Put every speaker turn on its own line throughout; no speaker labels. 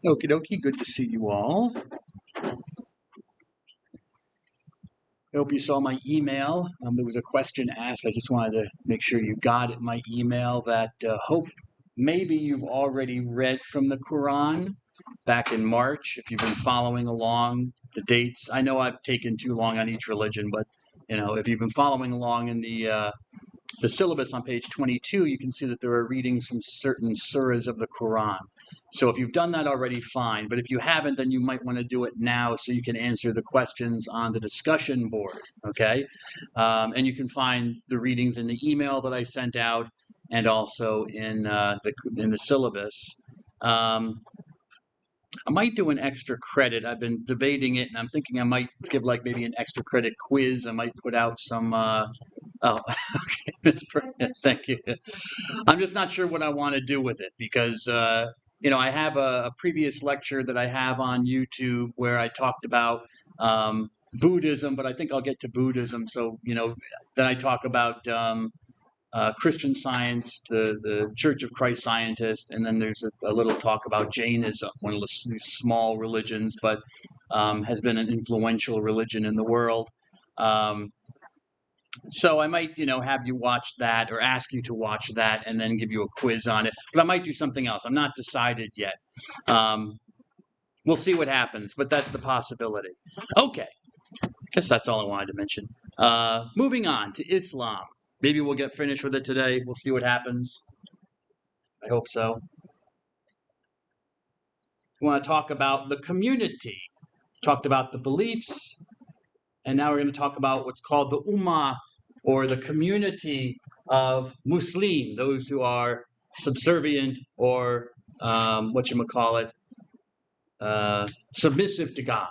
Okie dokie, good to see you all. I hope you saw my email. There was a question asked. I just wanted to make sure you got it, my email that maybe you've already read from the Quran back in March, if you've been following along the dates. I know I've taken too long on each religion, but if you've been following along in the syllabus on page 22, you can see that there are readings from certain surahs of the Quran. So if you've done that already, fine. But if you haven't, then you might want to do it now so you can answer the questions on the discussion board, okay? And you can find the readings in the email that I sent out and also in the syllabus. I might do an extra credit. I've been debating it, and I'm thinking I might give maybe an extra credit quiz. I might put out some oh, okay. Thank you. I'm just not sure what I want to do with it because, I have a previous lecture that I have on YouTube where I talked about Buddhism, but I think I'll get to Buddhism. So, then I talk about Christian Science, the Church of Christ Scientist, and then there's a little talk about Jainism, one of these small religions, but has been an influential religion in the world. So I might, have you watch that or ask you to watch that and then give you a quiz on it. But I might do something else. I'm not decided yet. We'll see what happens, but that's the possibility. Okay. I guess that's all I wanted to mention. Moving on to Islam. Maybe we'll get finished with it today. We'll see what happens. I hope so. We want to talk about the community. Talked about the beliefs. And now we're going to talk about what's called the Ummah, or the community of Muslim, those who are subservient or submissive to God.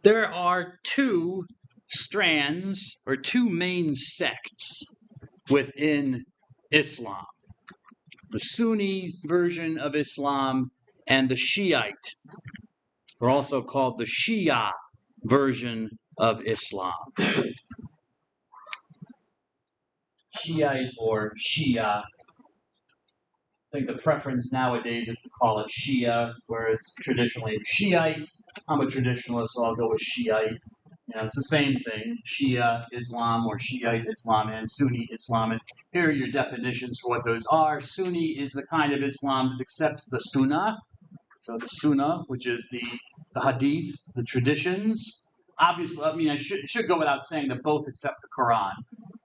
There are two strands or two main sects within Islam. The Sunni version of Islam and the Shiite, or also called the Shia version of Islam. Shiite or Shia. I think the preference nowadays is to call it Shia, whereas traditionally Shiite. I'm a traditionalist, so I'll go with Shiite. It's the same thing, Shia Islam or Shiite Islam and Sunni Islam. And here are your definitions for what those are. Sunni is the kind of Islam that accepts the Sunnah. So the Sunnah, which is the Hadith, the traditions. Obviously, it should go without saying that both accept the Quran.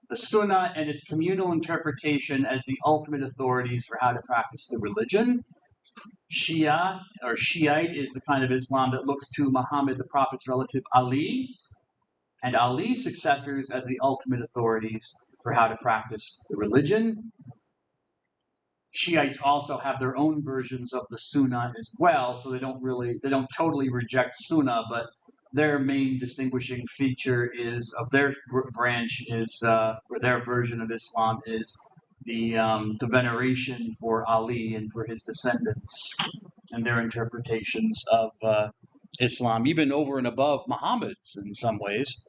The Sunnah and its communal interpretation as the ultimate authorities for how to practice the religion. Shia or Shiite is the kind of Islam that looks to Muhammad, the Prophet's relative Ali, and Ali's successors as the ultimate authorities for how to practice the religion. Shiites also have their own versions of the Sunnah as well, so they don't totally reject Sunnah, but their main distinguishing feature of their branch is, or their version of Islam is the veneration for Ali and for his descendants and their interpretations of Islam, even over and above Muhammad's in some ways.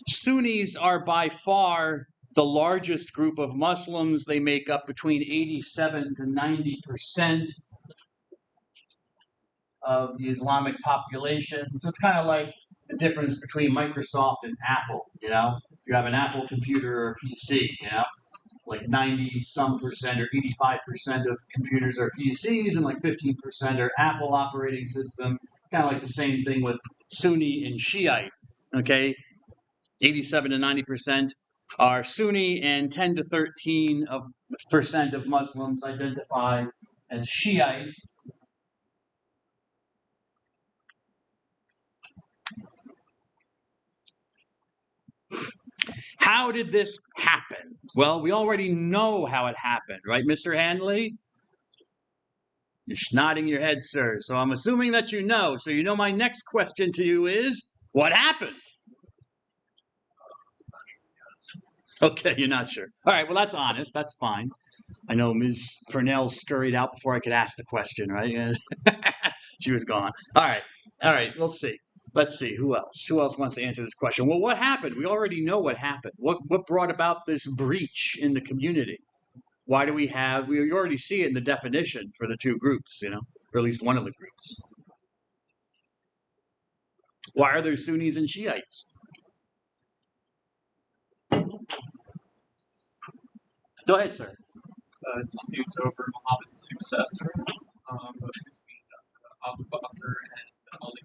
Sunnis are by far the largest group of Muslims. They make up between 87 to 90% of the Islamic population. So it's kind of like the difference between Microsoft and Apple, If you have an Apple computer or PC, like 90-some% or 85% of computers are PCs and like 15% are Apple operating system. Kind of like the same thing with Sunni and Shiite, okay? 87 to 90% are Sunni, and 10 to 13% of Muslims identify as Shiite. How did this happen? Well, we already know how it happened, right, Mr. Hanley? You're nodding your head, sir. So I'm assuming that you know. So my next question to you is, what happened? Okay, you're not sure. All right, well, that's honest. That's fine. I know Ms. Purnell scurried out before I could ask the question, right? She was gone. All right, we'll see. Let's see, who else? Who else wants to answer this question? Well, what happened? We already know what happened. What brought about this breach in the community? Why do we already see it in the definition for the two groups, or at least one of the groups. Why are there Sunnis and Shiites? Go ahead, sir.
Disputes over Muhammad's successor between Abu Bakr and Ali.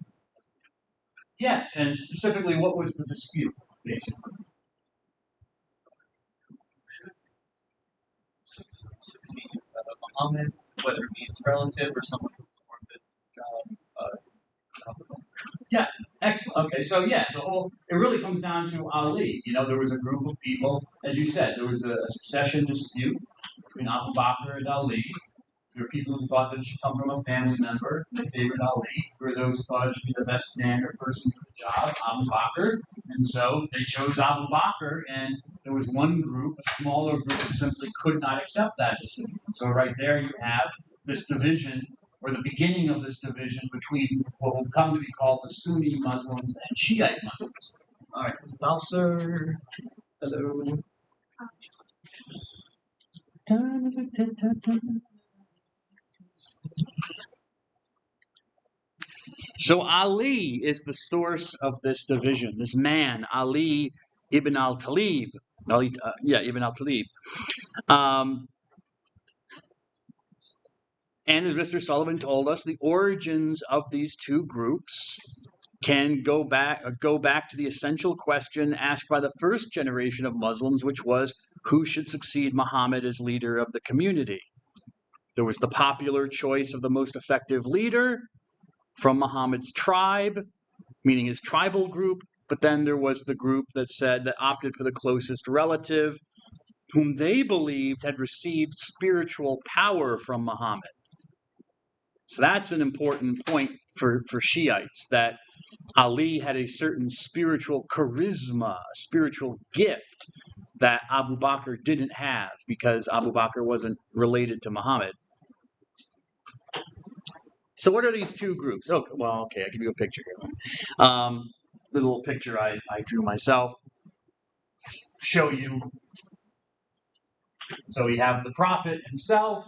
Yes, and specifically, what was the dispute, basically?
Succeed Muhammad, whether it be his relative or someone who performed the job.
Yeah, excellent. Okay, so yeah, it really comes down to Ali. There was a group of people, as you said, there was a succession dispute between Abu Bakr and Ali. There were people who thought that it should come from a family member. They favored Ali. There were those who thought it should be the best man or person for the job, Abu Bakr. And so they chose Abu Bakr, and there was one group, a smaller group, that simply could not accept that decision. So right there you have this division, or the beginning of this division between what will come to be called the Sunni Muslims and Shiite Muslims. All right, Balser. Hello. So Ali is the source of this division. This man, Ali ibn al-Talib. Ibn al-Talib. And as Mr. Sullivan told us, the origins of these two groups can go back to the essential question asked by the first generation of Muslims, which was, who should succeed Muhammad as leader of the community? There was the popular choice of the most effective leader from Muhammad's tribe, meaning his tribal group, but then there was the group that opted for the closest relative, whom they believed had received spiritual power from Muhammad. So that's an important point for Shiites, that Ali had a certain spiritual charisma, a spiritual gift that Abu Bakr didn't have, because Abu Bakr wasn't related to Muhammad. So what are these two groups? Oh, well, okay, I'll give you a picture here. The little picture I drew myself. Show you. So we have the Prophet himself.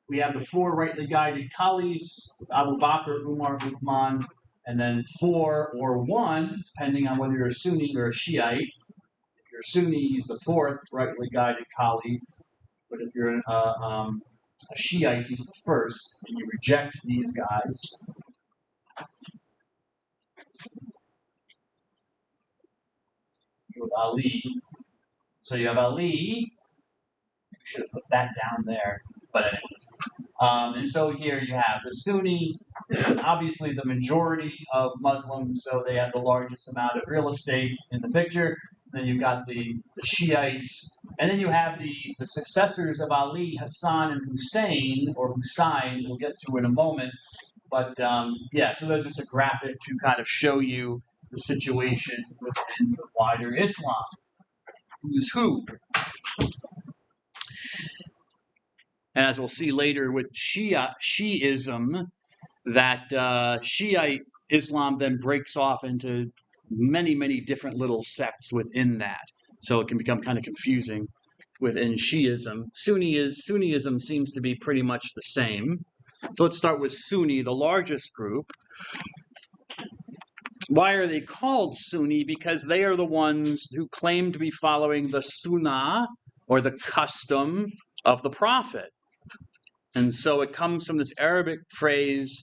We have the four rightly guided caliphs, Abu Bakr, Umar, Uthman, and then four or one, depending on whether you're a Sunni or a Shiite. If you're a Sunni, he's the fourth rightly guided caliph. But if you're a Shiite, he's the first, and you reject these guys. With Ali. So you have Ali. I should have put that down there. But anyways. And so here you have the Sunni, obviously the majority of Muslims, so they have the largest amount of real estate in the picture. Then you've got the Shiites, and then you have the successors of Ali, Hassan and Hussein, or Hussein, we'll get to in a moment. But so there's just a graphic to kind of show you the situation within the wider Islam. Who's who? And as we'll see later with Shi'ism, that Shiite Islam then breaks off into many, many different little sects within that. So it can become kind of confusing within Shi'ism. Sunnism seems to be pretty much the same. So let's start with Sunni, the largest group. Why are they called Sunni? Because they are the ones who claim to be following the Sunnah, or the custom of the Prophet. And so it comes from this Arabic phrase,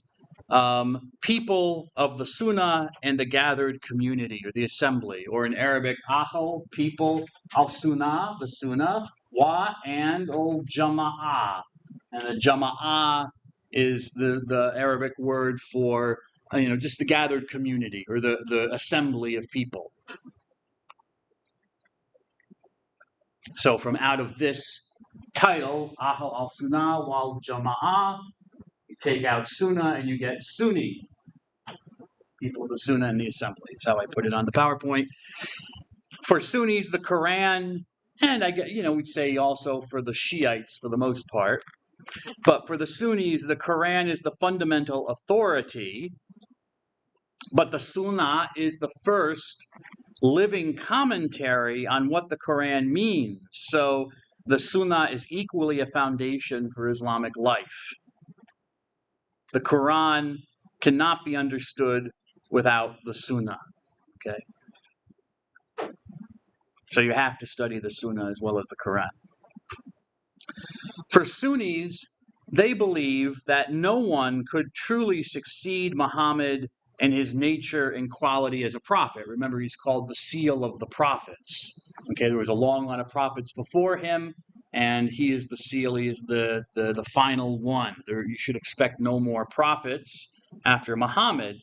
people of the Sunnah and the gathered community, or the assembly, or in Arabic, Ahl, people, al-Sunnah, the Sunnah, wa, and al-Jama'ah. And the Jama'ah is the Arabic word for, just the gathered community, or the assembly of people. So from out of this title, Ahl al-Sunnah wal Jama'ah, you take out Sunnah and you get Sunni. People of the Sunnah and the assembly. That's how I put it on the PowerPoint. For Sunnis, the Quran And I get, we'd say also for the Shiites for the most part. But for the Sunnis, the Quran is the fundamental authority, but the Sunnah is the first living commentary on what the Quran means. So the Sunnah is equally a foundation for Islamic life. The Quran cannot be understood without the Sunnah. Okay? So you have to study the Sunnah as well as the Quran. For Sunnis, they believe that no one could truly succeed Muhammad in his nature and quality as a prophet. Remember, he's called the seal of the prophets. Okay, there was a long line of prophets before him, and he is the seal. He is the final one. You should expect no more prophets after Muhammad.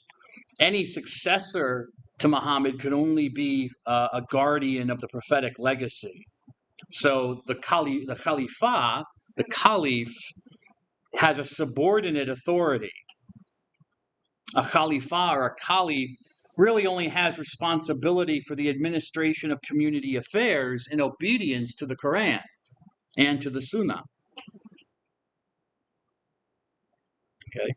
Any successor to Muhammad could only be a guardian of the prophetic legacy. So the Khalifa, the Caliph, has a subordinate authority. A Khalifa or a Caliph really only has responsibility for the administration of community affairs in obedience to the Quran and to the Sunnah. Okay.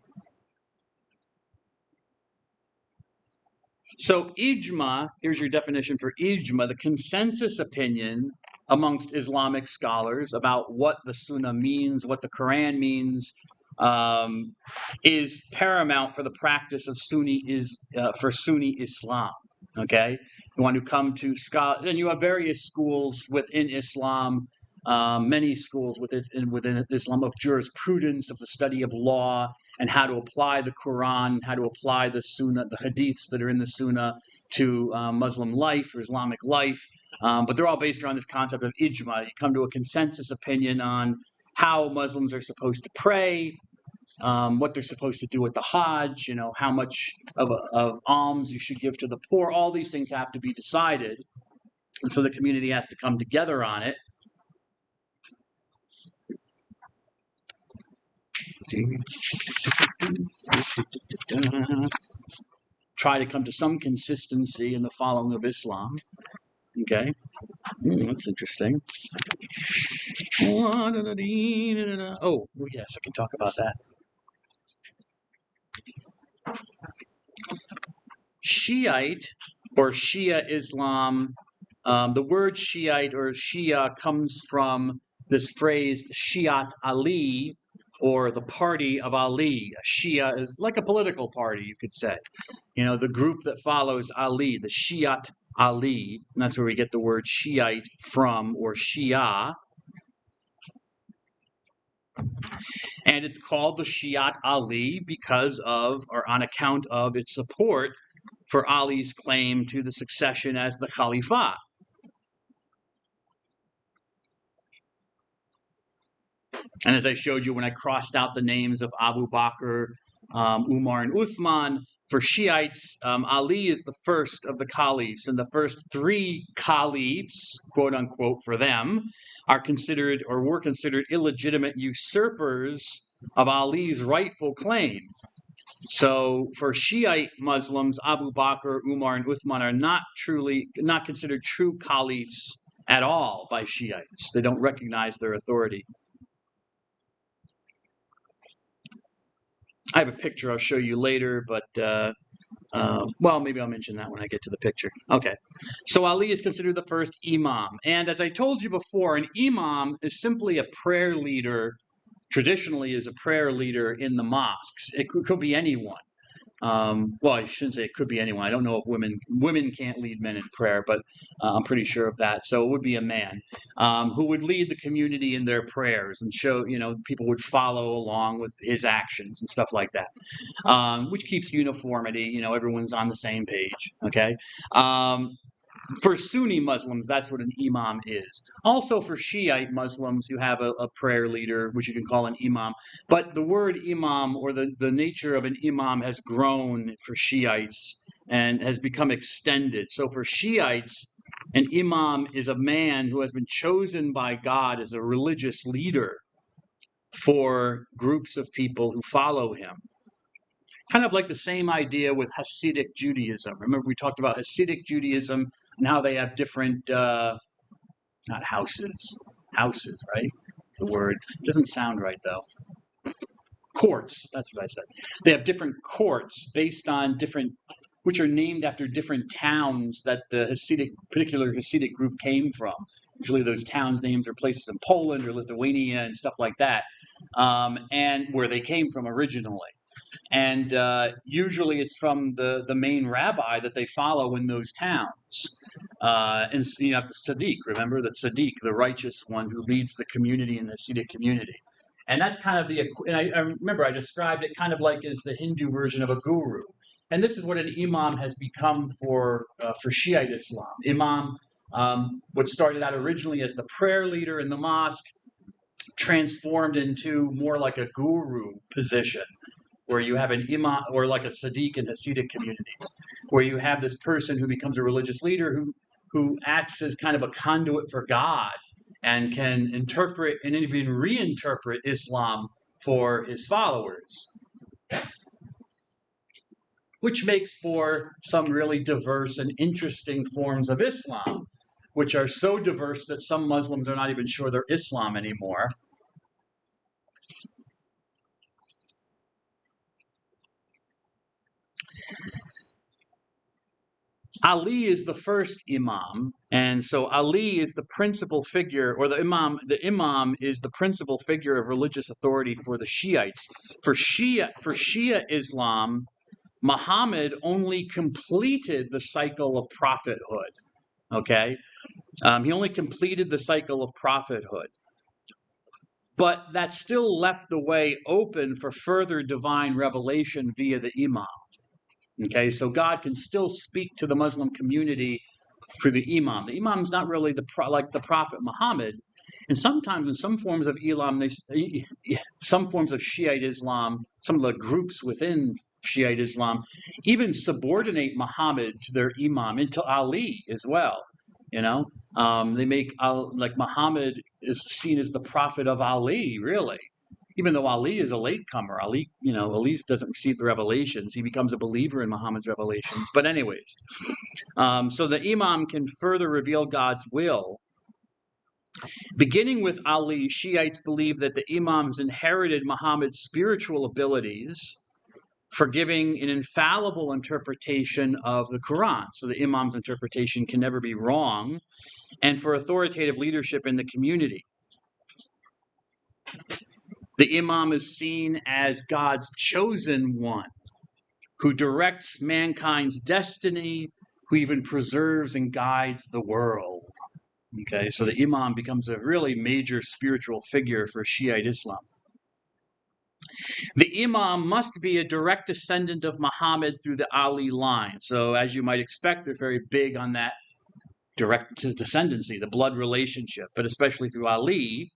So ijma, here's your definition for ijma, the consensus opinion amongst Islamic scholars about what the Sunnah means, what the Quran means, is paramount for the practice of Sunni Islam. Okay, you want to come to scholar, and you have various schools within Islam, many schools within Islam of jurisprudence, of the study of law, and how to apply the Quran, how to apply the Sunnah, the hadiths that are in the Sunnah to Muslim life or Islamic life. But they're all based around this concept of ijma. You come to a consensus opinion on how Muslims are supposed to pray, what they're supposed to do with the Hajj, how much of alms you should give to the poor. All these things have to be decided. And so the community has to come together on it. Try to come to some consistency in the following of Islam. Okay, that's interesting. Oh, yes, I can talk about that. Shiite or Shia Islam, the word Shiite or Shia comes from this phrase Shiat Ali, or the party of Ali. A Shia is like a political party, you could say. The group that follows Ali, the Shiat Ali, and that's where we get the word Shiite from, or Shia. And it's called the Shiat Ali because of, or on account of, its support for Ali's claim to the succession as the Khalifa. And as I showed you when I crossed out the names of Abu Bakr, Umar, and Uthman, for Shiites, Ali is the first of the caliphs, and the first three caliphs, quote unquote, for them, are considered or were considered illegitimate usurpers of Ali's rightful claim. So for Shiite Muslims, Abu Bakr, Umar, and Uthman are not considered true caliphs at all by Shiites. They don't recognize their authority. I have a picture I'll show you later, but well, maybe I'll mention that when I get to the picture. Okay, so Ali is considered the first imam. And as I told you before, an imam is simply a prayer leader, traditionally is a prayer leader in the mosques. It could be anyone. Well, I shouldn't say it could be anyone. I don't know if women can't lead men in prayer, but I'm pretty sure of that. So it would be a man who would lead the community in their prayers and show, people would follow along with his actions and stuff like that, which keeps uniformity. Everyone's on the same page. Okay. For Sunni Muslims, that's what an imam is. Also for Shiite Muslims, you have a prayer leader, which you can call an imam. But the word imam, or the nature of an imam, has grown for Shiites and has become extended. So for Shiites, an imam is a man who has been chosen by God as a religious leader for groups of people who follow him. Kind of like the same idea with Hasidic Judaism. Remember, we talked about Hasidic Judaism and how they have different not houses. Houses, right? It's the word. It doesn't sound right though. Courts. That's what I said. They have different courts based on different, which are named after different towns that the particular Hasidic group came from. Usually those towns' names are places in Poland or Lithuania and stuff like that, and where they came from originally. And usually it's from the main rabbi that they follow in those towns. And so you have the Tzaddik, remember? The Tzaddik, the righteous one who leads the community in the Hasidic community. And that's kind of and I remember I described it kind of like as the Hindu version of a guru. And this is what an imam has become for Shiite Islam. Imam, what started out originally as the prayer leader in the mosque, transformed into more like a guru position, where you have an imam or like a tzaddik in Hasidic communities, where you have this person who becomes a religious leader who acts as kind of a conduit for God and can interpret and even reinterpret Islam for his followers, which makes for some really diverse and interesting forms of Islam, which are so diverse that some Muslims are not even sure they're Islam anymore. Ali is the first imam, and so Ali is the principal figure, or the imam is the principal figure of religious authority for the Shiites. For Shia Islam, Muhammad only completed the cycle of prophethood. Okay, he only completed the cycle of prophethood, but that still left the way open for further divine revelation via the imam. Okay, so God can still speak to the Muslim community through the imam. The imam is not really like the Prophet Muhammad, and sometimes in some forms of some forms of Shiite Islam, some of the groups within Shiite Islam even subordinate Muhammad to their imam, and to Ali as well. You know, they make like Muhammad is seen as the prophet of Ali, really. Even though Ali is a latecomer, Ali doesn't receive the revelations. He becomes a believer in Muhammad's revelations. But anyways, so the imam can further reveal God's will. Beginning with Ali, Shiites believe that the imams inherited Muhammad's spiritual abilities for giving an infallible interpretation of the Quran. So the imam's interpretation can never be wrong, and for authoritative leadership in the community. The imam is seen as God's chosen one, who directs mankind's destiny, who even preserves and guides the world. Okay, so the imam becomes a really major spiritual figure for Shiite Islam. The imam must be a direct descendant of Muhammad through the Ali line. So as you might expect, they're very big on that direct descendancy, the blood relationship, but especially through Ali.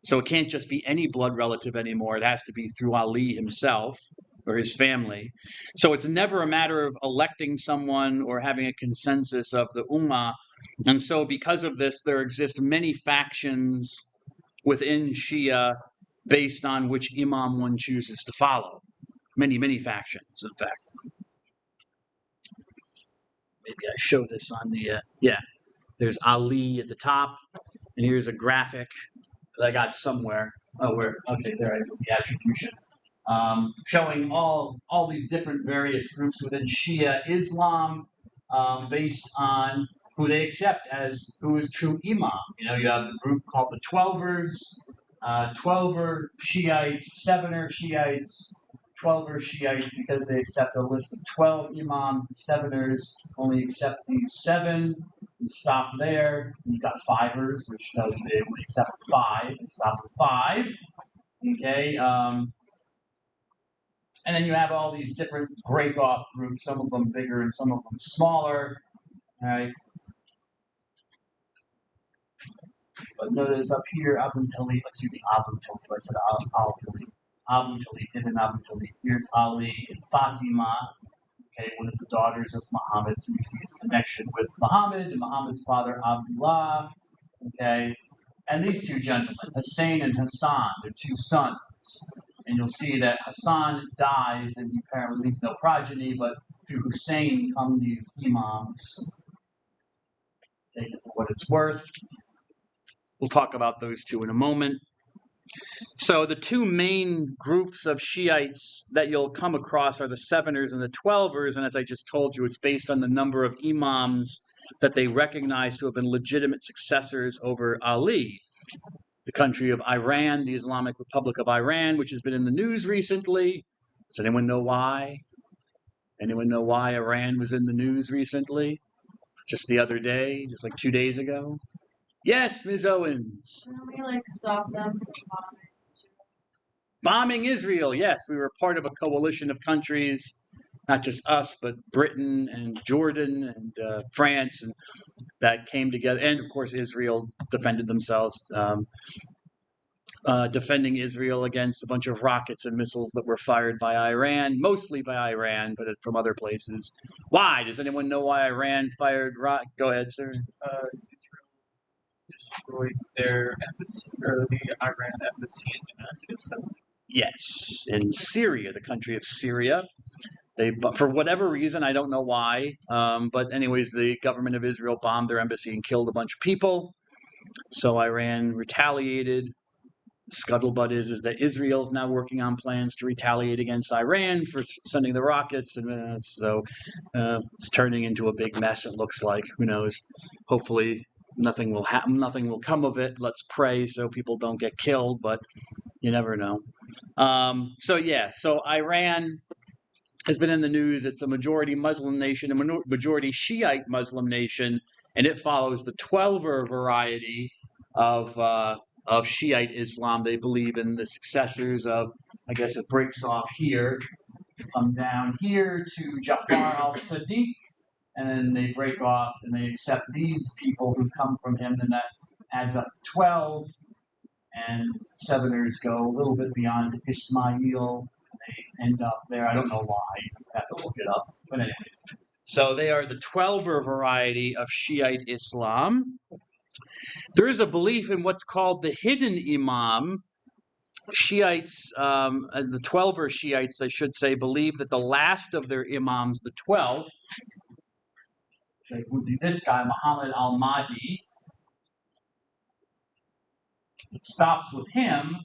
So it can't just be any blood relative anymore. It has to be through Ali himself or his family. So it's never a matter of electing someone or having a consensus of the Ummah. And so because of this, there exist many factions within Shia based on which imam one chooses to follow. Many, many factions, in fact. Maybe I show this on the, there's Ali at the top, and here's a graphic that I got somewhere. Oh, okay, there I go, the attribution. Showing all these different various groups within Shia Islam based on who they accept as who is true imam. You know, you have the group called the Twelvers, Twelver Shiites, Sevener Shiites, Twelver Shiites because they accept a list of 12 imams. The Seveners only accept these 7 and stop there. You've got Fivers, which tells you they would accept 5 and stop at 5. Okay. And then you have all these different break-off groups, some of them bigger and some of them smaller. All right. But notice up here, Abu Talib, I said Abu Talib, Ibn Abu Talib. Here's Ali and Fatima, okay, one of the daughters of Muhammad. So you see his connection with Muhammad and Muhammad's father, Abdullah, okay. And these 2 gentlemen, Hussein and Hassan, they're 2 sons. And you'll see that Hassan dies and he apparently leaves no progeny, but through Hussein come these imams. Take it for what it's worth. we'll talk about those two in a moment. So the two main groups of Shiites that you'll come across are the Seveners and the Twelvers, and as I just told you, it's based on the number of imams that they recognize to have been legitimate successors over Ali. The country of Iran, the Islamic Republic of Iran, which has been in the news recently. Does anyone know why? Anyone know why Iran was in the news recently? Just the other day, just like 2 days ago? Yes, Ms. Owens.
Can we stop them from
Bombing Israel. Yes, we were part of a coalition of countries, not just us, but Britain and Jordan and France, and that came together. And of course, Israel defended themselves, defending Israel against a bunch of rockets and missiles that were fired by Iran, mostly by Iran, but from other places. Why? Does anyone know why Iran fired rockets? Go ahead, sir.
Israel destroyed their embassy, or the Iran embassy in Damascus.
Yes, in Syria, the country of Syria. They, for whatever reason, I don't know why, but anyways, the government of Israel bombed their embassy and killed a bunch of people. So Iran retaliated. Scuttlebutt is that Israel is now working on plans to retaliate against Iran for sending the rockets, and so it's turning into a big mess. It looks like. Who knows? Hopefully, nothing will happen. Nothing will come of it. Let's pray so people don't get killed, but you never know. So Iran has been in the news. It's a majority Muslim nation, a majority Shiite Muslim nation, and it follows the Twelver variety of Shiite Islam. They believe in the successors of, I guess it breaks off here, come down here to Jafar al-Sadiq, and then they break off and they accept these people who come from him, and that adds up to 12. And Seveners go a little bit beyond Ismail. They end up there. I don't know why. I have to look it up. But anyways. So they are the Twelver variety of Shiite Islam. There is a belief in what's called the hidden imam. Shiites, the Twelver Shiites, I should say, believe that the last of their imams, the 12, would be this guy, Muhammad al-Mahdi. It stops with him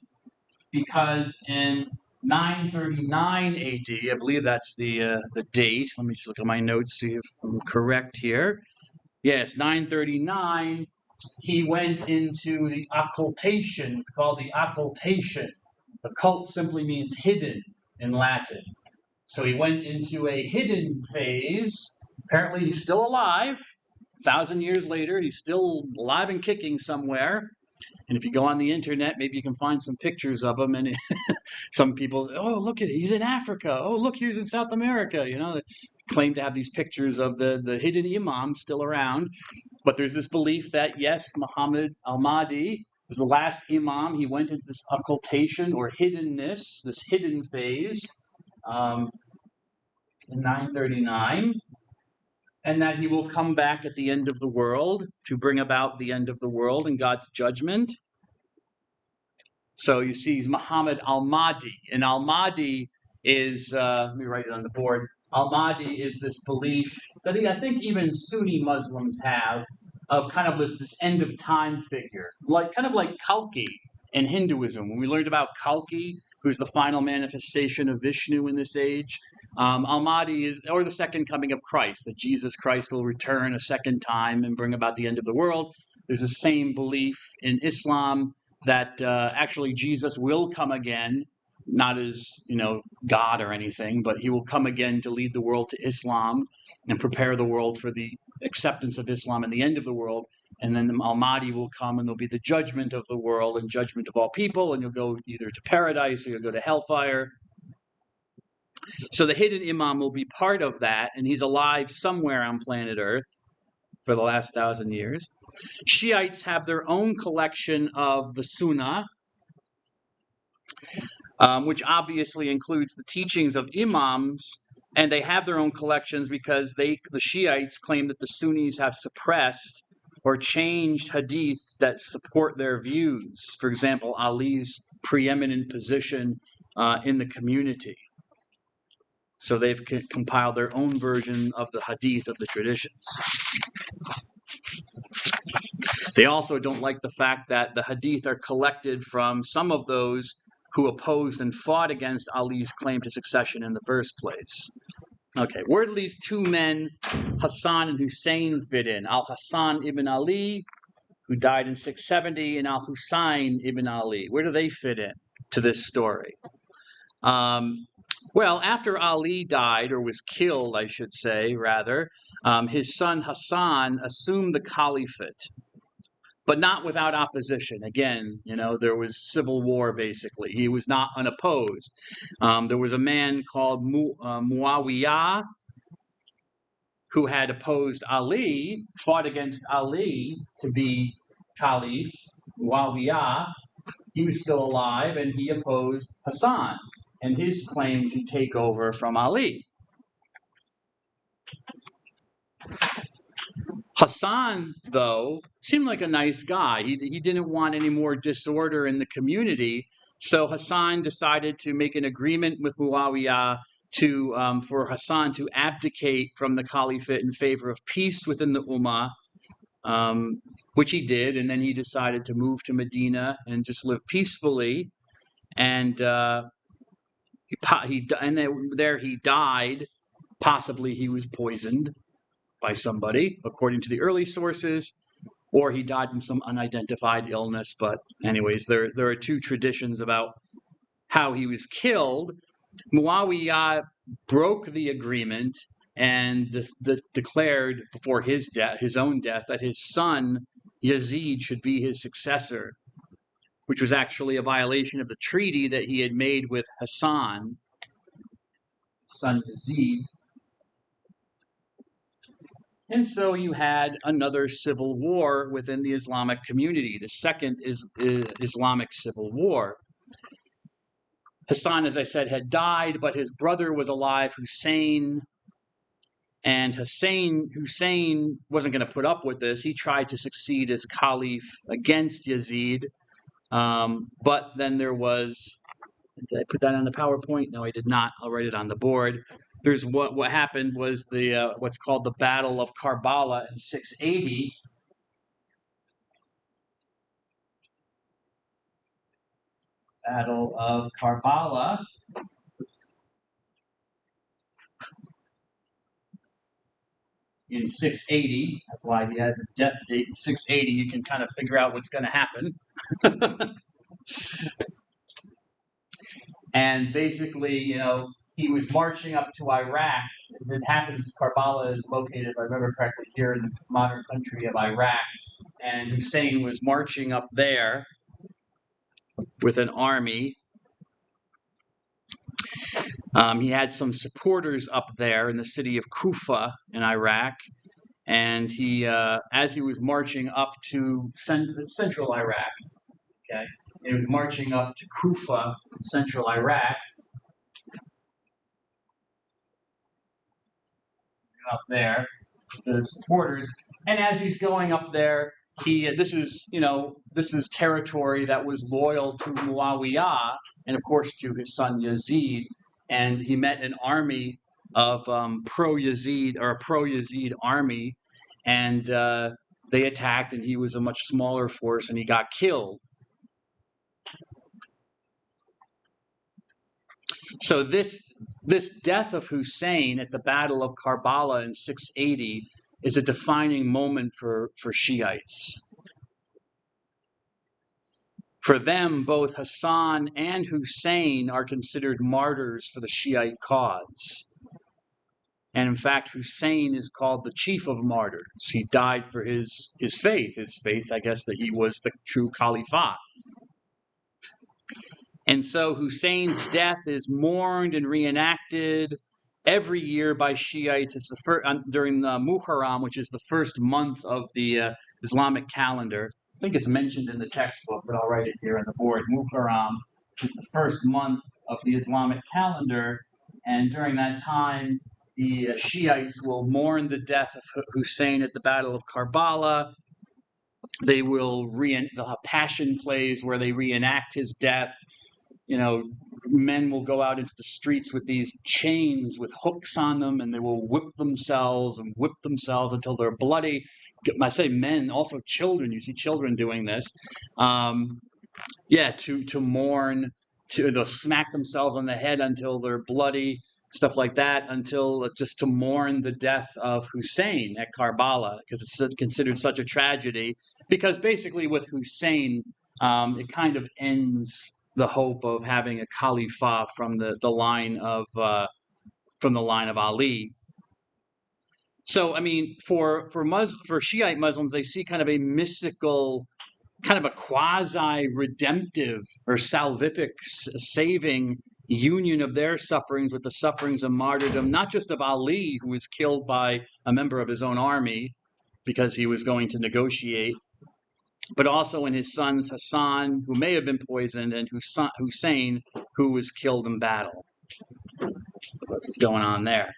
because in 939 AD, I believe that's the date. Let me just look at my notes, see if I'm correct here. Yes, 939, he went into the occultation. It's called the occultation. Occult simply means hidden in Latin. So he went into a hidden phase. Apparently he's still alive. 1,000 years later, he's still alive and kicking somewhere. And if you go on the internet, maybe you can find some pictures of him. And some people, oh, look at it, he's in Africa. Oh, look, he's in South America. You know, they claim to have these pictures of the hidden imam still around. But there's this belief that, yes, Muhammad al-Mahdi was the last imam. He went into this occultation or hiddenness, this hidden phase in 939. And that he will come back at the end of the world to bring about the end of the world and God's judgment. So you see, he's Muhammad al-Mahdi. And al-Mahdi is, let me write it on the board. Al-Mahdi is this belief that I think even Sunni Muslims have of kind of this end of time figure, kind of like Kalki in Hinduism. When we learned about Kalki, who's the final manifestation of Vishnu in this age, al-Mahdi is, or the second coming of Christ, that Jesus Christ will return a second time and bring about the end of the world. There's the same belief in Islam that actually Jesus will come again, not as, God or anything, but he will come again to lead the world to Islam and prepare the world for the acceptance of Islam and the end of the world. And then the al-Mahdi will come and there'll be the judgment of the world and judgment of all people, and you'll go either to paradise or you'll go to hellfire. So the hidden imam will be part of that, and he's alive somewhere on planet Earth for the last 1,000 years. Shiites have their own collection of the Sunnah, which obviously includes the teachings of imams, and they have their own collections because the Shiites claim that the Sunnis have suppressed or changed hadith that support their views. For example, Ali's preeminent position in the community. So they've compiled their own version of the hadith of the traditions. They also don't like the fact that the hadith are collected from some of those who opposed and fought against Ali's claim to succession in the first place. Okay, where do these two men, Hassan and Hussein, fit in? Al-Hassan ibn Ali, who died in 670, and Al-Husayn ibn Ali. Where do they fit in to this story? Well, after Ali died, or was killed, I should say, rather, his son Hassan assumed the caliphate, but not without opposition. Again, there was civil war, basically. He was not unopposed. There was a man called Muawiyah, who had opposed Ali, fought against Ali to be caliph. Muawiyah, he was still alive, and he opposed Hassan and his claim to take over from Ali. Hassan, though, seemed like a nice guy. He didn't want any more disorder in the community, so Hassan decided to make an agreement with Muawiyah for Hassan to abdicate from the caliphate in favor of peace within the Ummah, which he did, and then he decided to move to Medina and just live peacefully. And there he died. Possibly he was poisoned by somebody, according to the early sources, or he died from some unidentified illness. But anyways, there are two traditions about how he was killed. Muawiyah broke the agreement and declared before his own death, that his son Yazid should be his successor, which was actually a violation of the treaty that he had made with Hassan, son Yazid. And so you had another civil war within the Islamic community, the second Islamic civil war. Hassan, as I said, had died, but his brother was alive, Hussein. And Hussein wasn't going to put up with this. He tried to succeed as caliph against Yazid. But then there was, did I put that on the PowerPoint? No, I did not. I'll write it on the board. There's what happened was what's called the Battle of Karbala in 680. Battle of Karbala. In 680, that's why he has a death date in 680. You can kind of figure out what's going to happen. And basically, he was marching up to Iraq. As it happens, Karbala is located, if I remember correctly, here in the modern country of Iraq. And Hussein was marching up there with an army. He had some supporters up there in the city of Kufa in Iraq. And he, as he was marching up to central Iraq, okay, he was marching up to Kufa in central Iraq. Up there, the supporters, and as he's going up there, this is territory that was loyal to Muawiyah and of course to his son Yazid, and he met an army of pro-Yazid army, and they attacked, and he was a much smaller force, and he got killed. So this death of Hussein at the Battle of Karbala in 680 is a defining moment for Shiites. For them, both Hassan and Hussein are considered martyrs for the Shiite cause. And in fact, Hussein is called the chief of martyrs. He died for his faith. His faith, I guess, that he was the true caliphate. And so Hussein's death is mourned and reenacted every year by Shiites. It's during the Muharram, which is the first month of the Islamic calendar. I think it's mentioned in the textbook, but I'll write it here on the board. Muharram, which is the first month of the Islamic calendar. And during that time, the Shiites will mourn the death of Hussein at the Battle of Karbala. They will they'll have passion plays where they reenact his death, men will go out into the streets with these chains with hooks on them, and they will whip themselves until they're bloody. I say men, also children. You see children doing this. To mourn. They'll smack themselves on the head until they're bloody, stuff like that, until just to mourn the death of Hussein at Karbala, because it's considered such a tragedy. Because basically, with Hussein, it kind of ends the hope of having a Khalifa from the line of Ali. So, I mean, for Shiite Muslims, they see kind of a mystical, kind of a quasi-redemptive or salvific saving union of their sufferings with the sufferings of martyrdom, not just of Ali, who was killed by a member of his own army because he was going to negotiate, but also in his sons Hassan, who may have been poisoned, and Hussein, who was killed in battle. That's what's going on there.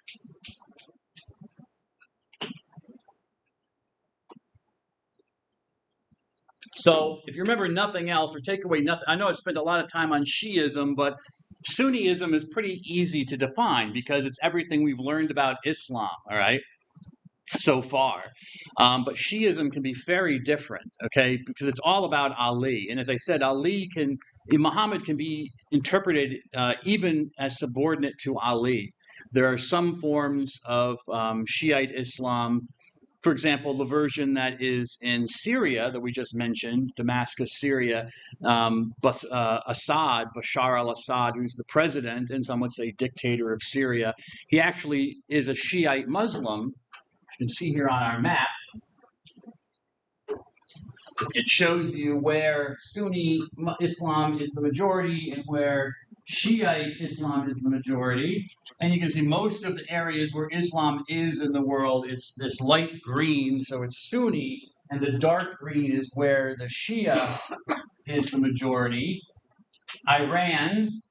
So if you remember nothing else, or take away nothing, I know I spent a lot of time on Shi'ism, but Sunniism is pretty easy to define because it's everything we've learned about Islam, all right, so far. But Shi'ism can be very different, okay, because it's all about Ali. And as I said, Muhammad can be interpreted even as subordinate to Ali. There are some forms of Shiite Islam. For example, the version that is in Syria that we just mentioned, Damascus, Syria, Bashar al-Assad, who's the president and some would say dictator of Syria, he actually is a Shiite Muslim. You can see here on our map, it shows you where Sunni Islam is the majority and where Shiite Islam is the majority. And you can see most of the areas where Islam is in the world, it's this light green, so it's Sunni, and the dark green is where the Shia is the majority. Iran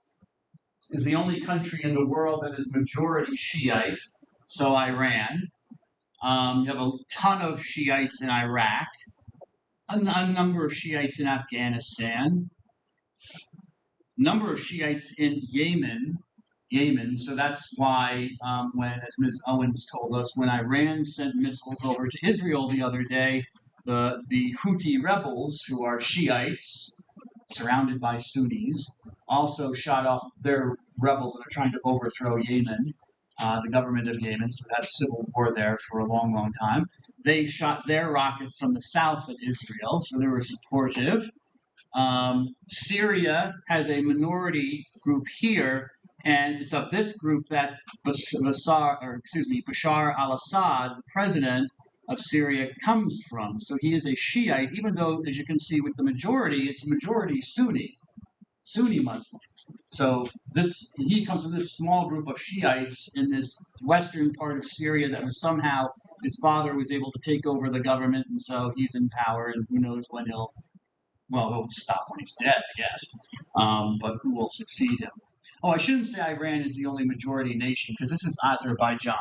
is the only country in the world that is majority Shiite, so Iran. You have a ton of Shiites in Iraq, a number of Shiites in Afghanistan, number of Shiites in Yemen. So that's why when, as Ms. Owens told us, when Iran sent missiles over to Israel the other day, the Houthi rebels, who are Shiites, surrounded by Sunnis, also shot off their rebels that are trying to overthrow Yemen, the government of Yemen. So we had a civil war there for a long, long time. They shot their rockets from the south at Israel, so they were supportive. Syria has a minority group here, and it's of this group that Bashar al-Assad, the president of Syria, comes from. So he is a Shiite, even though, as you can see with the majority, it's majority Sunni Muslim. So he comes from this small group of Shiites in this western part of Syria that was somehow, his father was able to take over the government, and so he's in power, and who knows when he'll stop when he's dead, I guess. But who will succeed him? Oh, I shouldn't say Iran is the only majority nation, because this is Azerbaijan.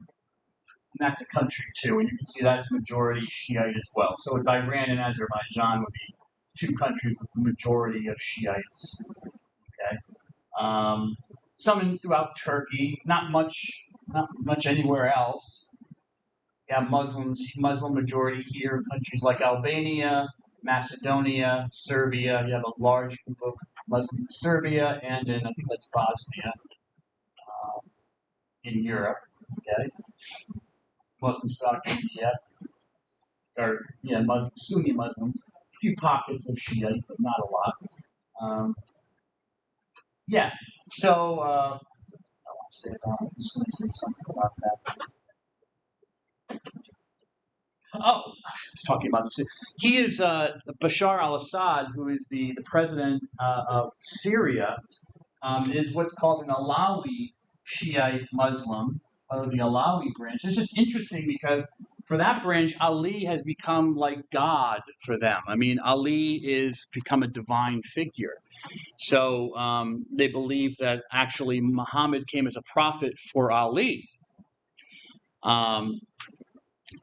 And that's a country, too, and you can see that's majority Shiite as well. So it's Iran and Azerbaijan would be two countries with the majority of Shiites. Okay. Some throughout Turkey, not much anywhere else. You have Muslim majority here, countries like Albania, Macedonia, Serbia. You have a large group of Muslims in Serbia and in, I think that's Bosnia, in Europe. Okay, Muslims throughout India, Sunni Muslims. A few pockets of Shiite, but not a lot. So I want to say that. I just want to say something about that. Oh, I was talking about this. He is Bashar al-Assad, who is the president of Syria, is what's called an Alawi Shiite Muslim, the Alawi branch. It's just interesting because for that branch, Ali has become like God for them. I mean, Ali is become a divine figure. So they believe that actually Muhammad came as a prophet for Ali.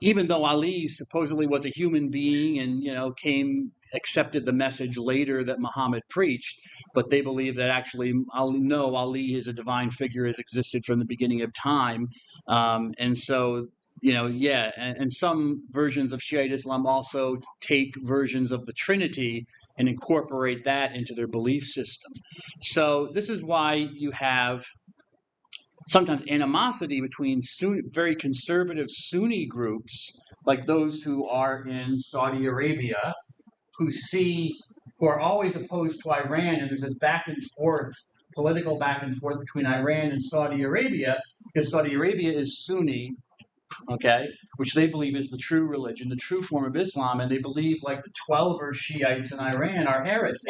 Even though Ali supposedly was a human being and came accepted the message later that Muhammad preached, but they believe that actually Ali is a divine figure, has existed from the beginning of time. And so, and some versions of Shiite Islam also take versions of the Trinity and incorporate that into their belief system. So this is why you have sometimes animosity between very conservative Sunni groups, like those who are in Saudi Arabia, who are always opposed to Iran, and there's this political back and forth between Iran and Saudi Arabia, because Saudi Arabia is Sunni, okay, which they believe is the true religion, the true form of Islam, and they believe like the Twelver Shiites in Iran are heretics.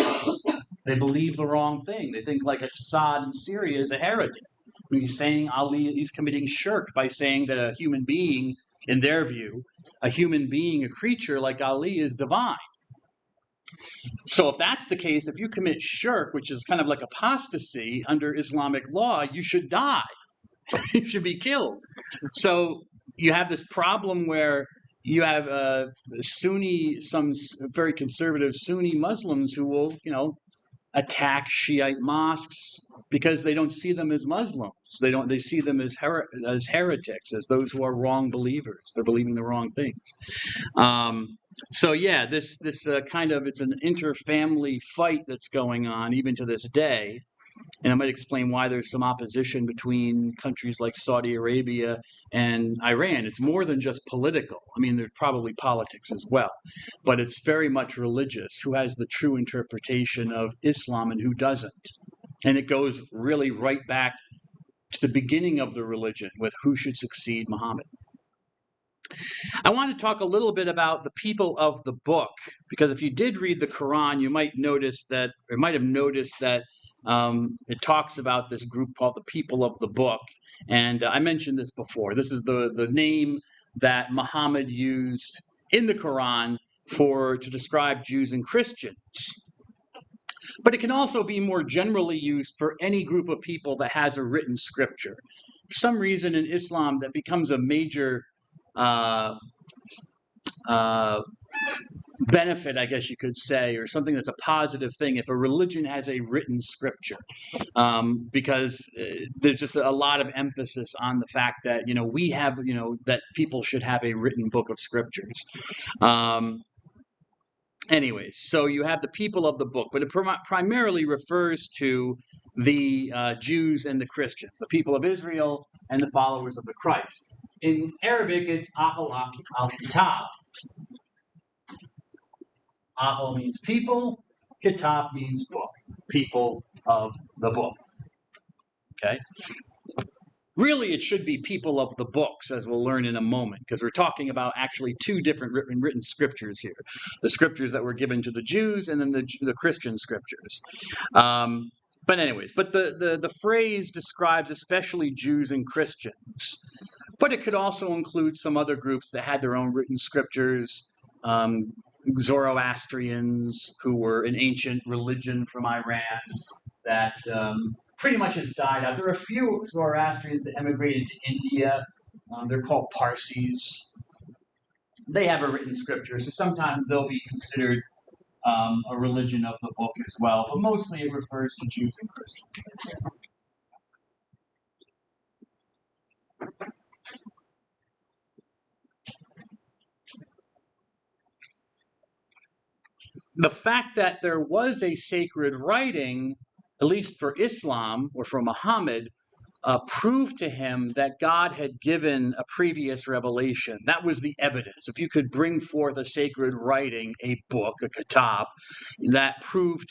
They believe the wrong thing. They think like Assad in Syria is a heretic. He's saying he's committing shirk by saying that a human being, in their view, a creature like Ali is divine. So if that's the case, if you commit shirk, which is kind of like apostasy under Islamic law, you should die. You should be killed. So you have this problem where you have some very conservative Sunni Muslims who will, attack Shiite mosques because they don't see them as Muslims. They see them as heretics, as those who are wrong believers. They're believing the wrong things. This kind of, it's an inter-family fight that's going on even to this day. And I might explain why there's some opposition between countries like Saudi Arabia and Iran. It's more than just political. I mean, there's probably politics as well, but it's very much religious. Who has the true interpretation of Islam and who doesn't? And it goes really right back to the beginning of the religion with who should succeed Muhammad. I want to talk a little bit about the people of the book, because if you did read the Quran, you might have noticed that it talks about this group called the people of the book. And I mentioned this before. This is the name that Muhammad used in the Quran to describe Jews and Christians. But it can also be more generally used for any group of people that has a written scripture. For some reason in Islam, that becomes a major benefit, I guess you could say, or something that's a positive thing if a religion has a written scripture, because there's just a lot of emphasis on the fact that we have that people should have a written book of scriptures. Anyways, so you have the people of the book, but it primarily refers to the Jews and the Christians, the people of Israel and the followers of the Christ. In Arabic, it's Ahl al-Kitab. Ahl means people, Kitab means book, people of the book. Okay? Really, it should be people of the books, as we'll learn in a moment, because we're talking about actually two different written scriptures here. The scriptures that were given to the Jews and then the Christian scriptures. But the phrase describes especially Jews and Christians. But it could also include some other groups that had their own written scriptures, Zoroastrians, who were an ancient religion from Iran that pretty much has died out. There are a few Zoroastrians that emigrated to India. They're called Parsis. They have a written scripture, so sometimes they'll be considered a religion of the book as well, but mostly it refers to Jews and Christians. The fact that there was a sacred writing, at least for Islam or for Muhammad, proved to him that God had given a previous revelation. That was the evidence. If you could bring forth a sacred writing, a book, a kitab, that proved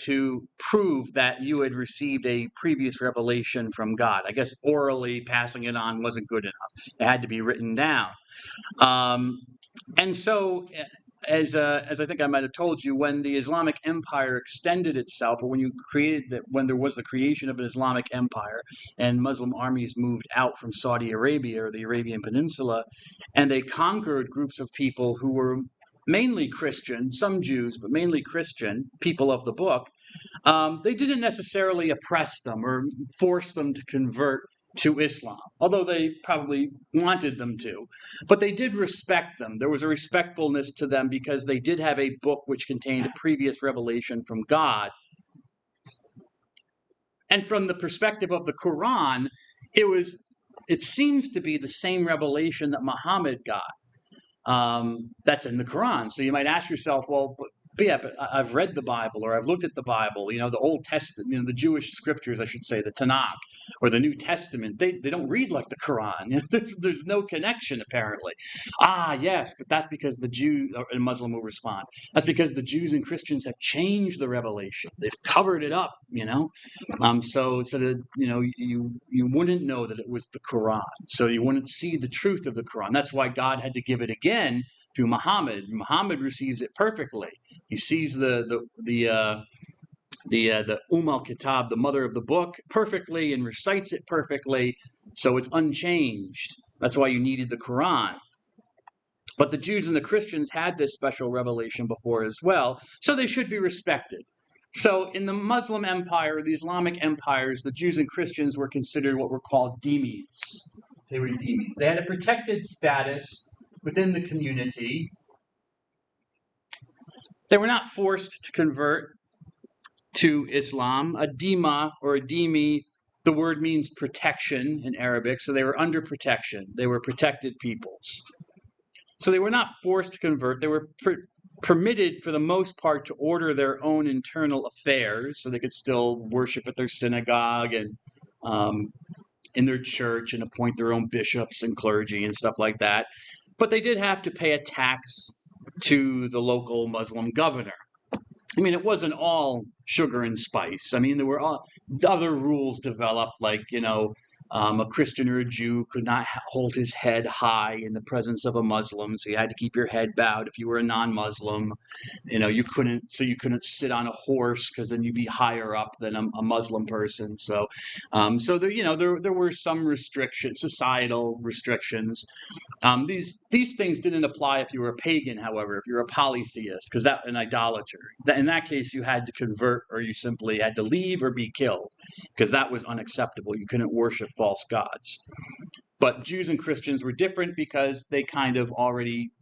that you had received a previous revelation from God. I guess orally passing it on wasn't good enough. It had to be written down. And so, as I think I might have told you, when the Islamic Empire extended itself, or when there was the creation of an Islamic Empire, and Muslim armies moved out from Saudi Arabia or the Arabian Peninsula, and they conquered groups of people who were mainly Christian, some Jews, but mainly Christian, people of the book, they didn't necessarily oppress them or force them to convert to Islam, although they probably wanted them to. But they did respect them. There was a respectfulness to them because they did have a book which contained a previous revelation from God. And from the perspective of the Quran, it seems to be the same revelation that Muhammad got. That's in the Quran. So you might ask yourself, well, but I've read the Bible, or I've looked at the Bible, the Old Testament, the Jewish scriptures, I should say, the Tanakh, or the New Testament. They don't read like the Quran. There's no connection, apparently. Yes, but that's because the Jew, or a Muslim will respond, that's because the Jews and Christians have changed the revelation. They've covered it up, so that, you wouldn't know that it was the Quran. So you wouldn't see the truth of the Quran. That's why God had to give it again through Muhammad. Muhammad receives it perfectly. He sees the al-Kitab, the mother of the book, perfectly and recites it perfectly, so it's unchanged. That's why you needed the Quran. But the Jews and the Christians had this special revelation before as well, so they should be respected. So in the Muslim empire, the Islamic empires, the Jews and Christians were considered what were called dhimmis. They were dhimmis. They had a protected status within the community. They were not forced to convert to Islam. A dhimma or a dhimmi, the word means protection in Arabic, so they were under protection. They were protected peoples. So they were not forced to convert. They were permitted, for the most part, to order their own internal affairs, so they could still worship at their synagogue and in their church and appoint their own bishops and clergy and stuff like that. But they did have to pay a tax to the local Muslim governor. I mean, it wasn't all sugar and spice. I mean, there were other rules developed, like, a Christian or a Jew could not hold his head high in the presence of a Muslim, so you had to keep your head bowed if you were a non-Muslim. You couldn't sit on a horse because then you'd be higher up than a Muslim person. So there were some restrictions, societal restrictions. These things didn't apply if you were a pagan, however, if you're a polytheist, because that an idolater. In that case, you had to convert, or you simply had to leave or be killed, because that was unacceptable. You couldn't worship false gods. But Jews and Christians were different because they kind of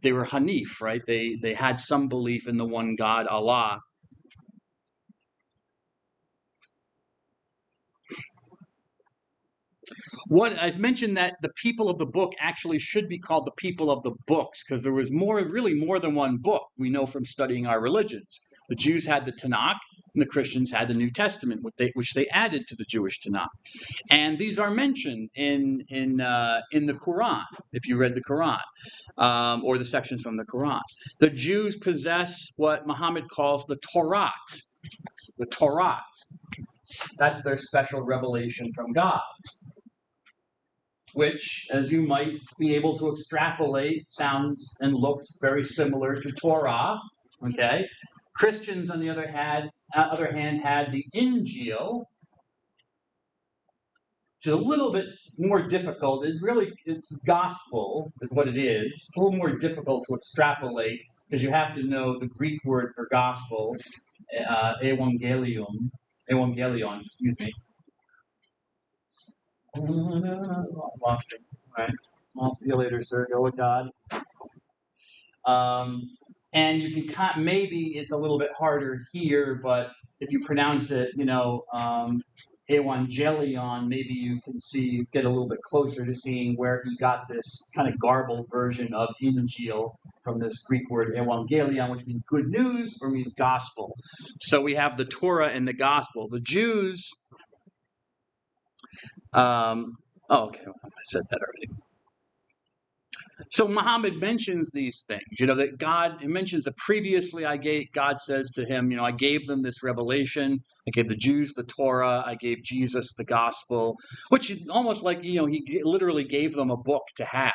they were Hanif, right? They had some belief in the one God, Allah. I've mentioned that the people of the book actually should be called the people of the books, because there was really more than one book, we know from studying our religions. The Jews had the Tanakh, and the Christians had the New Testament, which they added to the Jewish Tanakh. And these are mentioned in the Quran, if you read the Quran, or the sections from the Quran. The Jews possess what Muhammad calls the Torah. The Torah. That's their special revelation from God, which, as you might be able to extrapolate, sounds and looks very similar to Torah. Okay, Christians, on the other hand, had the Injil, which is a little bit more difficult. It's gospel, is what it is. It's a little more difficult to extrapolate because you have to know the Greek word for gospel, evangelion. Excuse me. Lost it. All right. I'll see you later, sir. Go with God. And you can maybe it's a little bit harder here, but if you pronounce it, evangelion, maybe you can get a little bit closer to seeing where he got this kind of garbled version of Injil from this Greek word evangelion, which means good news or means gospel. So we have the Torah and the gospel. The Jews. Okay, I said that already. So Muhammad mentions these things, that God, it mentions that previously God says to him, I gave them this revelation. I gave the Jews the Torah. I gave Jesus the gospel, which is almost like, he literally gave them a book to have.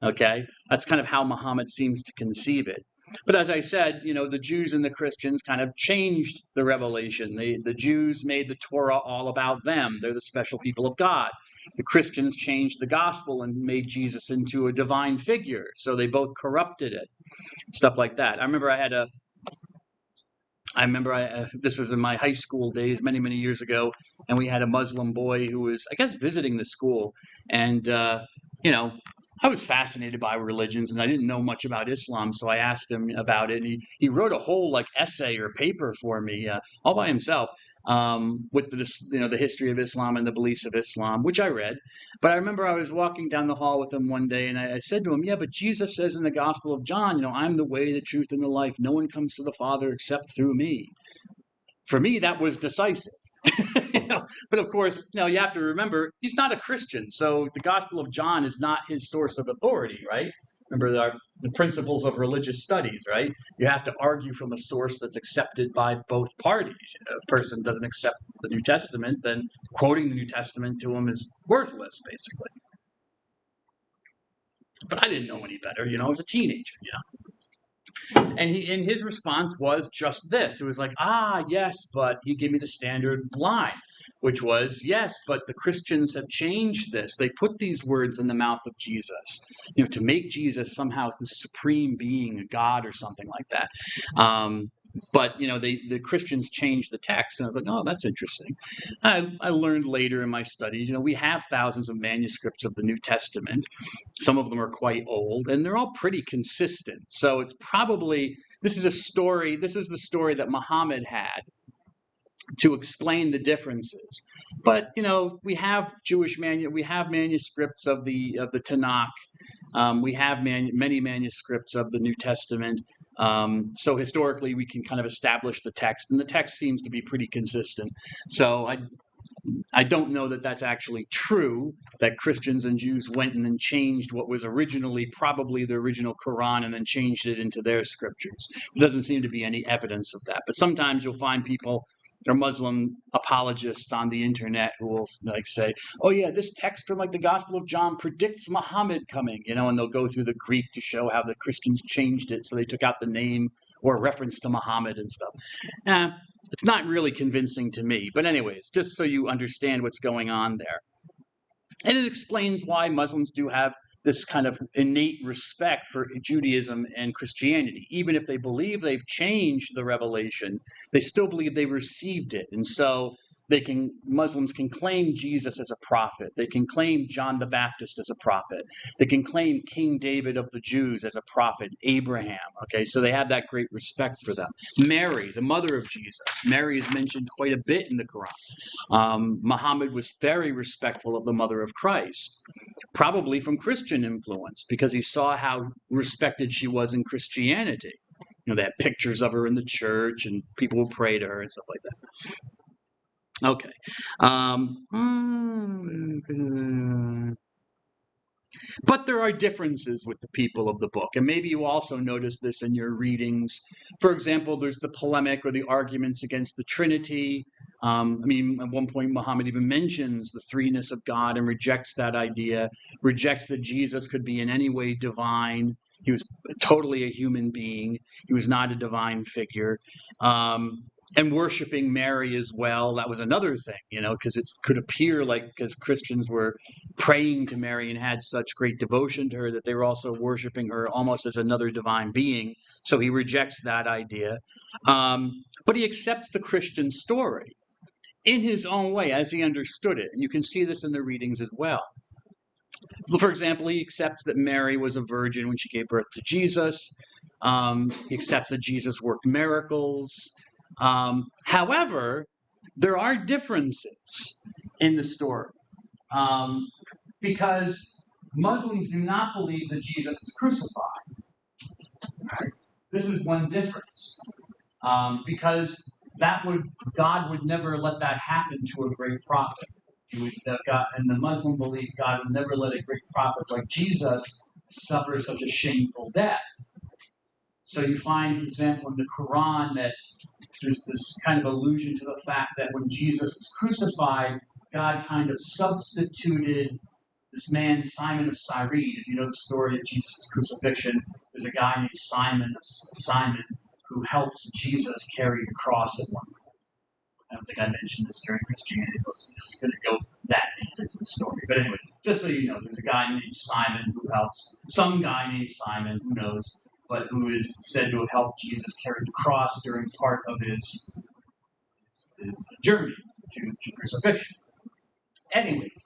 Okay. That's kind of how Muhammad seems to conceive it. But as I said, the Jews and the Christians kind of changed the revelation. The Jews made the Torah all about them. They're the special people of God. The Christians changed the gospel and made Jesus into a divine figure. So they both corrupted it, stuff like that. I remember I had I remember this was in my high school days, many, many years ago, and we had a Muslim boy who was, I guess, visiting the school. And, you know, I was fascinated by religions and I didn't know much about Islam. So I asked him about it. And he wrote a whole like essay or paper for me all by himself with the history of Islam and the beliefs of Islam, which I read. But I remember I was walking down the hall with him one day and I said to him, yeah, but Jesus says in the Gospel of John, I'm the way, the truth, and the life. No one comes to the Father except through me. For me, that was decisive. But of course, you have to remember he's not a Christian, so the Gospel of John is not his source of authority, right? Remember the principles of religious studies, right? You have to argue from a source that's accepted by both parties. If a person doesn't accept the New Testament, then quoting the New Testament to him is worthless, basically. But I didn't know any better, I was a teenager, And his response was just this. It was like, yes, but he gave me the standard line, which was, yes, but the Christians have changed this. They put these words in the mouth of Jesus, to make Jesus somehow the supreme being, a God or something like that. But the Christians changed the text, and I was like, oh, that's interesting. I learned later in my studies, we have thousands of manuscripts of the New Testament. Some of them are quite old, and they're all pretty consistent. So it's probably this is the story that Muhammad had to explain the differences. But we have we have manuscripts of the Tanakh. We have many manuscripts of the New Testament. So historically, we can kind of establish the text, and the text seems to be pretty consistent. So I don't know that that's actually true, that Christians and Jews went and then changed what was originally probably the original Quran and then changed it into their scriptures. There doesn't seem to be any evidence of that. But sometimes you'll find people or Muslim apologists on the internet who will say, oh yeah, this text from the Gospel of John predicts Muhammad coming, and they'll go through the Greek to show how the Christians changed it. So they took out the name or reference to Muhammad and stuff. It's not really convincing to me. But anyways, just so you understand what's going on there. And it explains why Muslims do have this kind of innate respect for Judaism and Christianity. Even if they believe they've changed the revelation, they still believe they received it. And so Muslims can claim Jesus as a prophet. They can claim John the Baptist as a prophet. They can claim King David of the Jews as a prophet, Abraham. Okay, so they have that great respect for them. Mary, the mother of Jesus. Mary is mentioned quite a bit in the Quran. Muhammad was very respectful of the mother of Christ, probably from Christian influence, because he saw how respected she was in Christianity. They had pictures of her in the church, and people would pray to her and stuff like that. Okay. But there are differences with the people of the book. And maybe you also notice this in your readings. For example, there's the polemic or the arguments against the Trinity. At one point, Muhammad even mentions the threeness of God and rejects that idea, rejects that Jesus could be in any way divine. He was totally a human being. He was not a divine figure. And worshiping Mary as well, that was another thing, because it could appear because Christians were praying to Mary and had such great devotion to her that they were also worshiping her almost as another divine being. So he rejects that idea. But he accepts the Christian story in his own way, as he understood it. And you can see this in the readings as well. For example, he accepts that Mary was a virgin when she gave birth to Jesus. He accepts that Jesus worked miracles. However, there are differences in the story because Muslims do not believe that Jesus was crucified. Right? This is one difference because God would never let that happen to a great prophet. In the Muslim belief, God would never let a great prophet like Jesus suffer such a shameful death. So you find, for example, in the Quran that there's this kind of allusion to the fact that when Jesus was crucified, God kind of substituted this man, Simon of Cyrene. If you know the story of Jesus' crucifixion, there's a guy named Simon who helps Jesus carry the cross at one point. I don't think I mentioned this during Christianity, but I'm just going to go that deep into the story. But anyway, just so you know, there's a guy named Simon who helps, some guy named Simon, who knows, but who is said to have helped Jesus carry the cross during part of his journey to crucifixion. Anyways,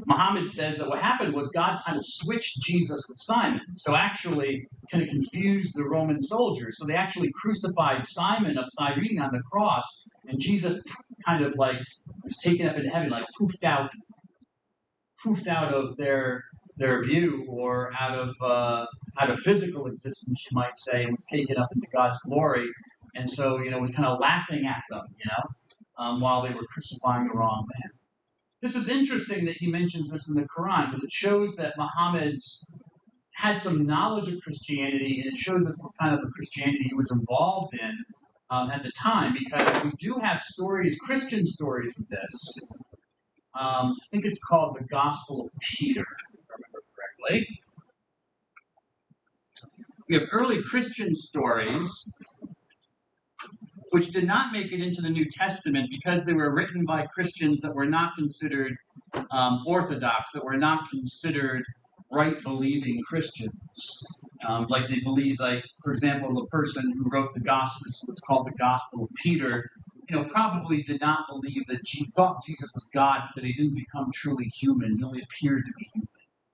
Muhammad says that what happened was God kind of switched Jesus with Simon. So actually kind of confused the Roman soldiers. So they actually crucified Simon of Cyrene on the cross, and Jesus kind of like was taken up into heaven, like poofed out of their view, or out of physical existence, you might say, and was taken up into God's glory. And so, was kind of laughing at them, while they were crucifying the wrong man. This is interesting that he mentions this in the Quran, because it shows that Muhammad's had some knowledge of Christianity, and it shows us what kind of a Christianity he was involved in at the time, because we do have stories, Christian stories of this. I think it's called the Gospel of Peter, if I remember correctly. We have early Christian stories which did not make it into the New Testament because they were written by Christians that were not considered orthodox, that were not considered right-believing Christians. Like they believe, for example, the person who wrote the Gospel, what's called the Gospel of Peter, probably did not believe that thought Jesus was God, that he didn't become truly human. He only appeared to be human,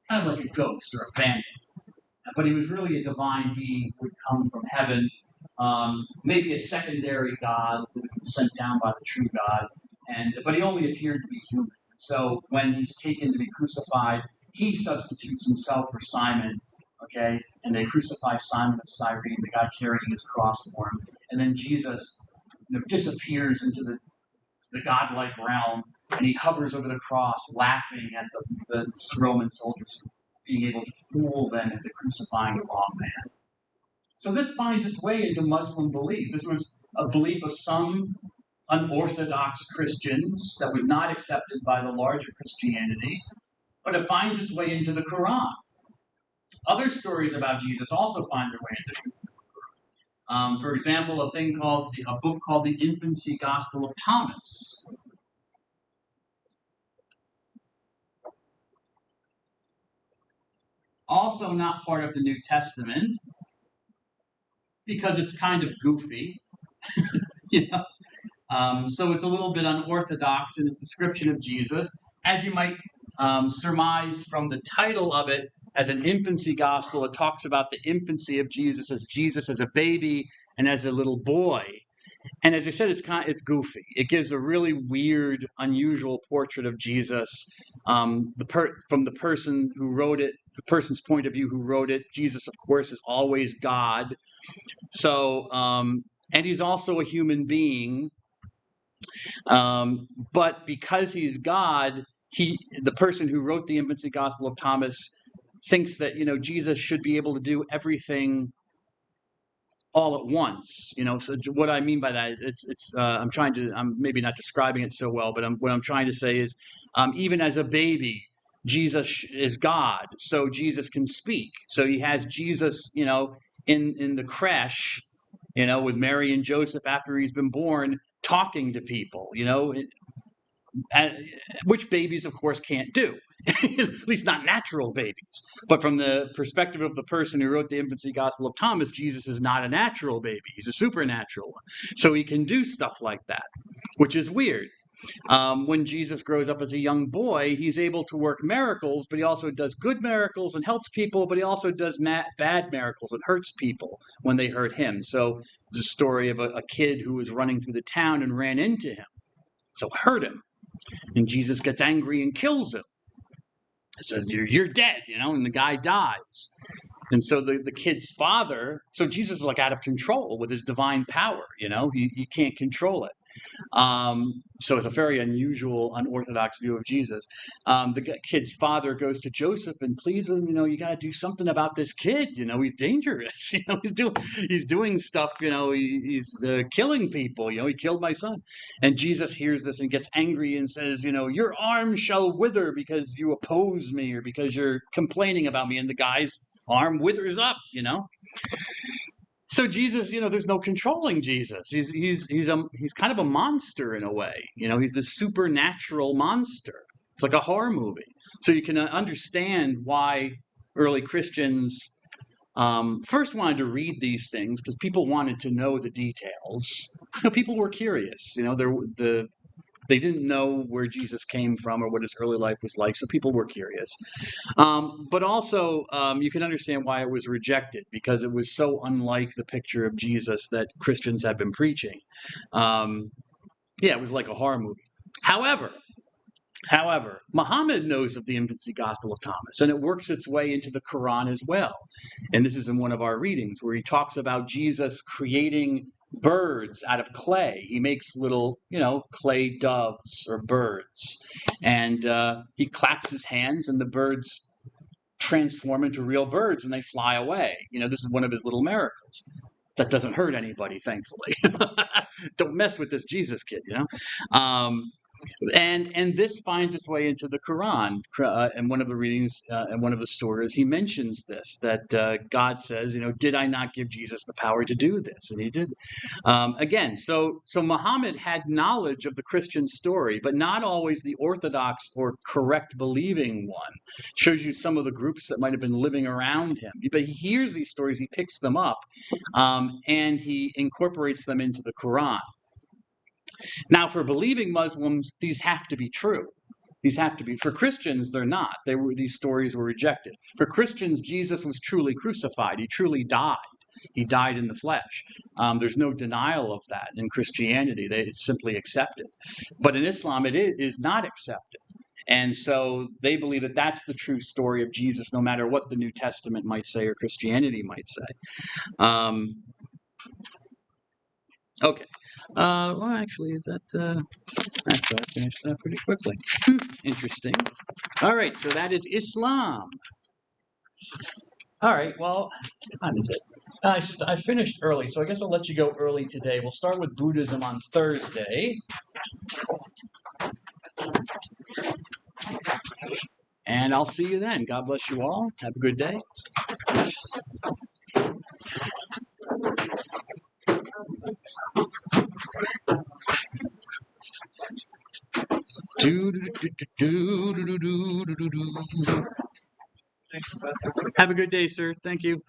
kind of like a ghost or a phantom. But he was really a divine being who would come from heaven. Maybe a secondary God that had been sent down by the true God, but he only appeared to be human. So when he's taken to be crucified, he substitutes himself for Simon, okay? And they crucify Simon of Cyrene, the guy carrying his cross for him. And then Jesus disappears into the godlike realm, and he hovers over the cross, laughing at the Roman soldiers being able to fool them into crucifying the wrong man. So this finds its way into Muslim belief. This was a belief of some unorthodox Christians that was not accepted by the larger Christianity, but it finds its way into the Quran. Other stories about Jesus also find their way into the Quran. For example, a book called the Infancy Gospel of Thomas. Also not part of the New Testament, because it's kind of goofy, so it's a little bit unorthodox in its description of Jesus. As you might surmise from the title of it, as an infancy gospel, it talks about the infancy of Jesus as a baby and as a little boy. And as I said, it's goofy. It gives a really weird, unusual portrait of Jesus from the person who wrote it, the person's point of view who wrote it. Jesus, of course, is always God. So, and he's also a human being. But because he's God, the person who wrote the Infancy Gospel of Thomas thinks that, Jesus should be able to do everything all at once. So what I mean by that is I'm maybe not describing it so well, but what I'm trying to say is, even as a baby, Jesus is God, so Jesus can speak. So he has Jesus, in the creche, with Mary and Joseph after he's been born, talking to people, which babies, of course, can't do. At least not natural babies. But from the perspective of the person who wrote the Infancy Gospel of Thomas, Jesus is not a natural baby. He's a supernatural one. So he can do stuff like that, which is weird. When Jesus grows up as a young boy, he's able to work miracles, but he also does good miracles and helps people, but he also does bad miracles and hurts people when they hurt him. So there's a story of a kid who was running through the town and ran into him, so hurt him. And Jesus gets angry and kills him. Says, you're dead, and the guy dies. And so the kid's father, so Jesus is like out of control with his divine power, he can't control it. So it's a very unusual, unorthodox view of Jesus. The kid's father goes to Joseph and pleads with him, you got to do something about this kid. He's dangerous. He's doing stuff. He's killing people. He killed my son. And Jesus hears this and gets angry and says, your arm shall wither because you oppose me or because you're complaining about me. And the guy's arm withers up. So Jesus, there's no controlling Jesus. He's kind of a monster in a way. He's this supernatural monster. It's like a horror movie. So you can understand why early Christians first wanted to read these things because people wanted to know the details. People were curious. They didn't know where Jesus came from or what his early life was like, so people were curious. But also, you can understand why it was rejected, because it was so unlike the picture of Jesus that Christians have been preaching. It was like a horror movie. However, Muhammad knows of the infancy gospel of Thomas, and it works its way into the Quran as well. And this is in one of our readings where he talks about Jesus creating birds out of clay. He makes little, clay doves or birds, and he claps his hands, and the birds transform into real birds, and they fly away. This is one of his little miracles. That doesn't hurt anybody, thankfully. Don't mess with this Jesus kid, And this finds its way into the Quran. In one of the readings, in one of the surahs, he mentions this, that God says, did I not give Jesus the power to do this? And he did. Again, so Muhammad had knowledge of the Christian story, but not always the orthodox or correct believing one. Shows you some of the groups that might have been living around him. But he hears these stories, he picks them up, and he incorporates them into the Quran. Now, for believing Muslims, these have to be true. These have to be. For Christians, they're not. These stories were rejected. For Christians, Jesus was truly crucified. He truly died. He died in the flesh. There's no denial of that in Christianity. It's simply accepted. But in Islam, it is not accepted. And so they believe that that's the true story of Jesus, no matter what the New Testament might say or Christianity might say. Okay. Well, actually, actually, I finished that pretty quickly. Interesting. All right, so that is Islam. All right, well, what time is it? I finished early, so I guess I'll let you go early today. We'll start with Buddhism on Thursday. And I'll see you then. God bless you all. Have a good day. Have a good day, sir. Thank you.